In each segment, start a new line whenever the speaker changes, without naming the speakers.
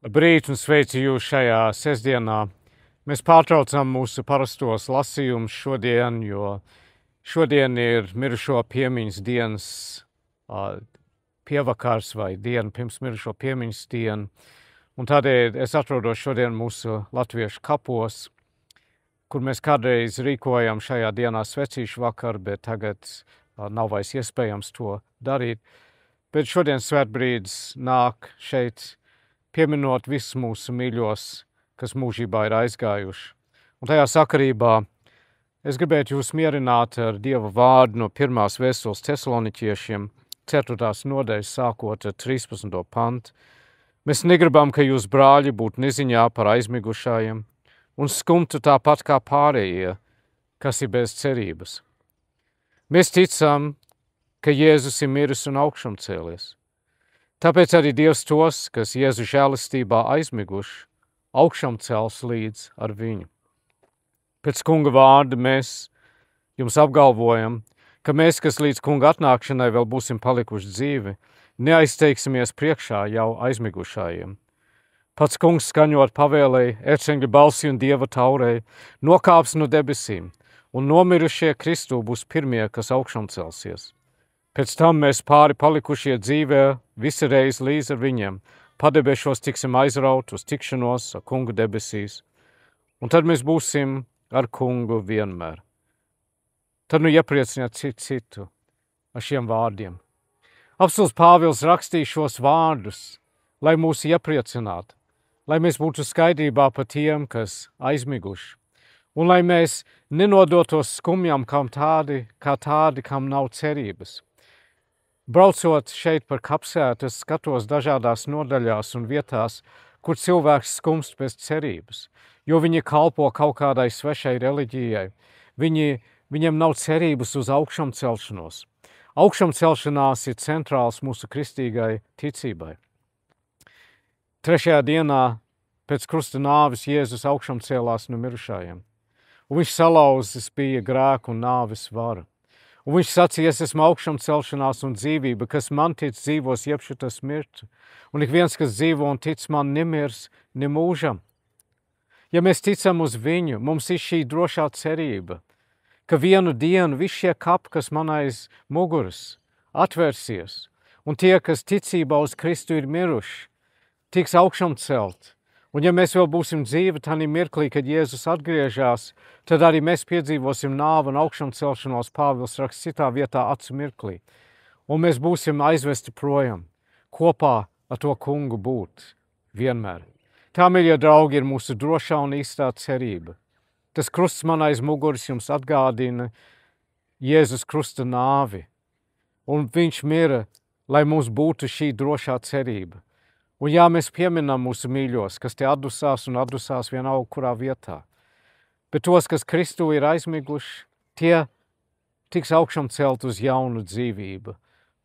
Labrīt un sveicu jūs šajā sestdienā. Mēs pārtraucam mūsu parastos lasījumus šodien, jo šodien ir mirušo piemiņas dienas pievakars vai diena pirms mirušo piemiņas dienu. Un tādēļ es atrodos šodien mūsu latviešu kapos, kur mēs kādreiz rīkojam šajā dienā svecīšu vakaru, bet tagad nav vairs iespējams to darīt. Bet šodien svētbrīdis nāk šeit, pieminot visus mūsu mīļos, kas mūžībā ir aizgājuši. Un tajā sakarībā es gribētu jūs mierināt ar Dieva vārdu no 1. vēstules Tesaloniķiešiem, 4. nodaļas sākot ar 13. pantu. Mēs negribam, ka jūs, brāļi, būtu neziņā par aizmigušajiem un skumtu tāpat kā pārējie, kas ir bez cerības. Mēs ticam, ka Jēzus ir miris un augšām cēlies. Tāpēc arī Dievs tos, kas Jēzu žēlistībā aizmiguši, augšām cels līdz ar viņu. Pēc kunga vārda mēs jums apgalvojam, ka mēs, kas līdz kunga atnākšanai vēl būsim palikuši dzīvi, neaizteiksimies priekšā jau aizmigušajiem. Pats kungs skaņot pavēlēja, erceņģa balsi un Dieva taurei, nokāps no debesīm, un nomirušie Kristū būs pirmie, kas augšām celsies. Pēc tam mēs pāri palikušie dzīvē visi reiz līdz ar viņiem, padebešos tiksim aizraut uz tikšanos ar kungu debesīs, un tad mēs būsim ar kungu vienmēr. Tad nu ieprieciniet citu ar šiem vārdiem. Apostils Pāvils rakstīja šos vārdus, lai mūs iepriecinātu, lai mēs būtu skaidrībā par tiem, kas aizmiguši, un lai mēs nenodotos skumjam kā tādi, kam nav cerības. Braucot šeit par kapsētu, es skatos dažādās nodaļās un vietās, kur cilvēks skumst bez cerības, jo viņi kalpo kaut kādai svešai reliģijai. Viņiem nav cerības uz augšām celšanos. Augšām celšanās ir centrāls mūsu kristīgai ticībai. 3. dienā pēc krusta nāves Jēzus augšām cēlās no mirušajiem, un viņš salauzis bija grēku un nāves varu. Un viņš sacīja, es esmu augšām celšanās un dzīvība, kas man tic dzīvos, jebšu tas mirtu, un ik viens, kas dzīvo un tic man, nemirs ne mūžam. Ja mēs ticam uz viņu, mums ir šī drošā cerība, ka vienu dienu visi šie kapi, kas man aiz muguras, atvērsies, un tie, kas ticībā uz Kristu ir miruši, tiks augšām celt. Un ja mēs vēl būsim dzīvi tādā mirklī, kad Jēzus atgriežas, tad arī mēs piedzīvosim nāvi un augšām celšanos, Pāvils raksta citā vietā, acu mirklī. Un mēs būsim aizvesti projām, kopā ar to kungu būt vienmēr. Tā, mīļie draugi, ir mūsu drošā un īstā cerība. Tas krusts man aiz muguras jums atgādina Jēzus krusta nāvi, un viņš mira, lai mums būtu šī drošā cerība. Un jā, mēs pieminam mūsu mīļos, kas te atdusās un atdusās vienalga kurā vietā. Bet tos, kas Kristū ir aizmiguši, tie tiks augšām celt uz jaunu dzīvību,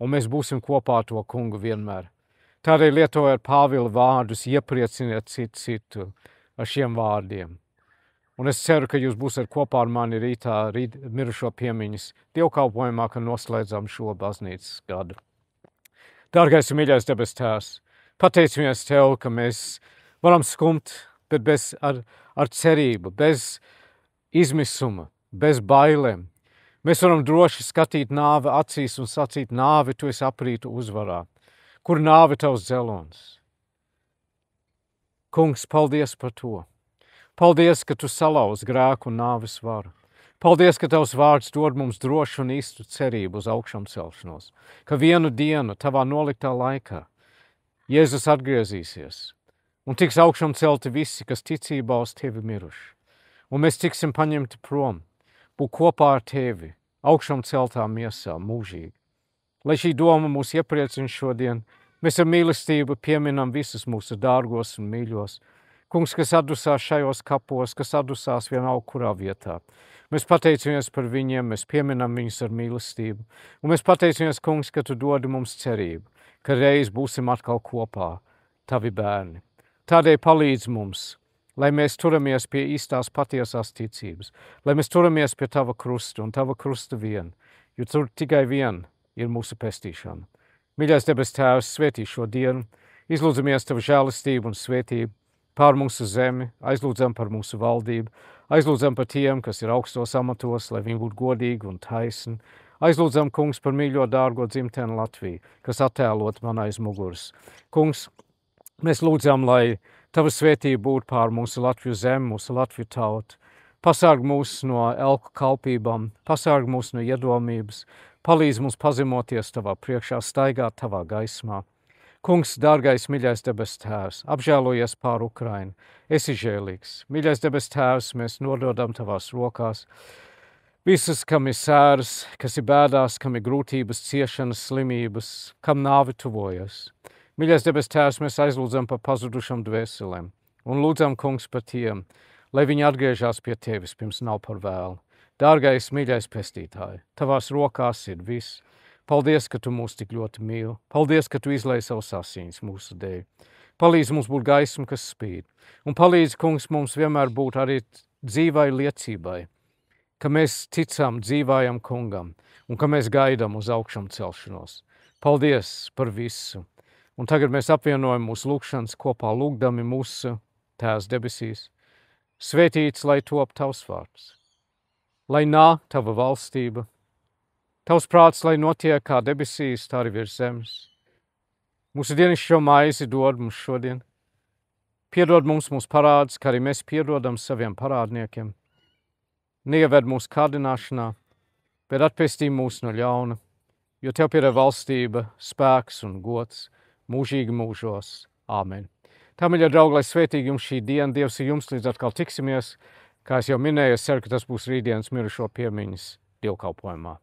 un mēs būsim kopā ar to kungu vienmēr. Tādēļ lietojot Pāvila vārdus, ieprieciniet citu ar šiem vārdiem. Un es ceru, ka jūs būsiet kopā ar mani rītā mirušo piemiņas dievkalpojumā, kad noslēdzam šo baznīcas gadu. Dārgais un mīļais debes Tēvs, pateicamies Tev, ka mēs varam skumt, bet ar cerību, bez izmisuma, bez bailēm. Mēs varam droši skatīt nāvi acīs un sacīt, nāvi, tu esi aprītu uzvarā. Kur nāvi tavs dzelons? Kungs, paldies par to. Paldies, ka tu salauz grēku un nāves varu. Paldies, ka tavs vārds dod mums drošu un īstu cerību uz augšām celšanos, ka vienu dienu tavā noliktā laikā Jēzus atgriezīsies, un tiks augšām celti visi, kas ticībā uz tevi miruši. Un mēs tiksim paņemti prom, būt kopā ar tevi, augšām celtā miesā, mūžīgi. Lai šī doma mūs iepriecina šodien, mēs ar mīlestību pieminam visus mūsu dārgos un mīļos. Kungs, kas atdusās šajos kapos, kas atdusās vienalga kurā vietā. Mēs pateicamies par viņiem, mēs pieminam viņus ar mīlestību. Un mēs pateicamies, Kungs, ka tu dodi mums cerību, ka reiz būsim atkal kopā, tavi bērni. Tādēļ palīdz mums, lai mēs turamies pie īstās patiesās ticības, lai mēs turamies pie tava krusta un tava krusta vien, jo tur tikai vien ir mūsu pestīšana. Mīļais debes Tēvs, svētī šo dienu, Izlūdzamies Tava žēlistību un svētību pār mūsu zemi, aizlūdzam par mūsu valdību, aizlūdzam par tiem, kas ir augstos amatos, lai viņi būtu godīgi un taisni. Aizlūdzam, kungs, par mīļo dārgo dzimteni Latviju, kas attēlot man aiz muguras. Kungs, mēs lūdzam, lai Tava svētība būtu pār mūsu Latviju zemi, mūsu Latviju tautu. Pasarg mūs no elku kalpībām, pasarg mūs no iedomības, palīdz mums pazemoties Tavā priekšā, staigāt Tavā gaismā. Kungs, dārgais, mīļais debes Tēvs, apžēlojies pār Ukrainu, esi žēlīgs. Mīļais debes Tēvs, mēs nododam Tavās rokās visus, kam ir sēras, kas ir bēdās, kam ir grūtības, ciešanas, slimības, kam nāvi tuvojas. Mīļais debes Tēvs, mēs aizlūdzam par pazudušam dvēselēm un lūdzam, kungs, par tiem, lai viņi atgriežās pie Tevis, pirms nav par vēlu. Dārgais, mīļais pestītāji, Tavās rokās ir viss. Paldies, ka Tu mūs tik ļoti mīli. Paldies, ka Tu izlēji savus asins mūsu dēļ. Palīdz mums būt gaismu, kas spīd. Un palīdz, kungs, mums vienmēr būt arī dzīvai liecībai, ka mēs ticam dzīvājam kungam un ka mēs gaidām uz augšām celšanos. Paldies par visu. Un tagad mēs apvienojam mūsu lūgšanas kopā, lūgdami mūsu Tēvs debesīs. Svētīts, lai top Tavs vārds, lai nāk Tava valstība, Tavs prāts, lai notiek kā debesīs, tā arī virs zemes. Mūsu dienascho maizi dod mums šodien. Piedod mums mūsu parādus, kā arī mēs piedodam saviem parādniekiem. Neieved mūsu kārdināšanā, bet atpestī mūs no ļauna, jo Tev pieder valstība, spēks un gods mūžīgi mūžos. Āmen. Tā, mīļie draugi, lai svētīgi jums šī diena, Dievs ir jums, līdz atkal tiksimies. Kā es jau minēju, es ceru, ka tas būs rītdienas mirušo piemiņas dievkalpojumā.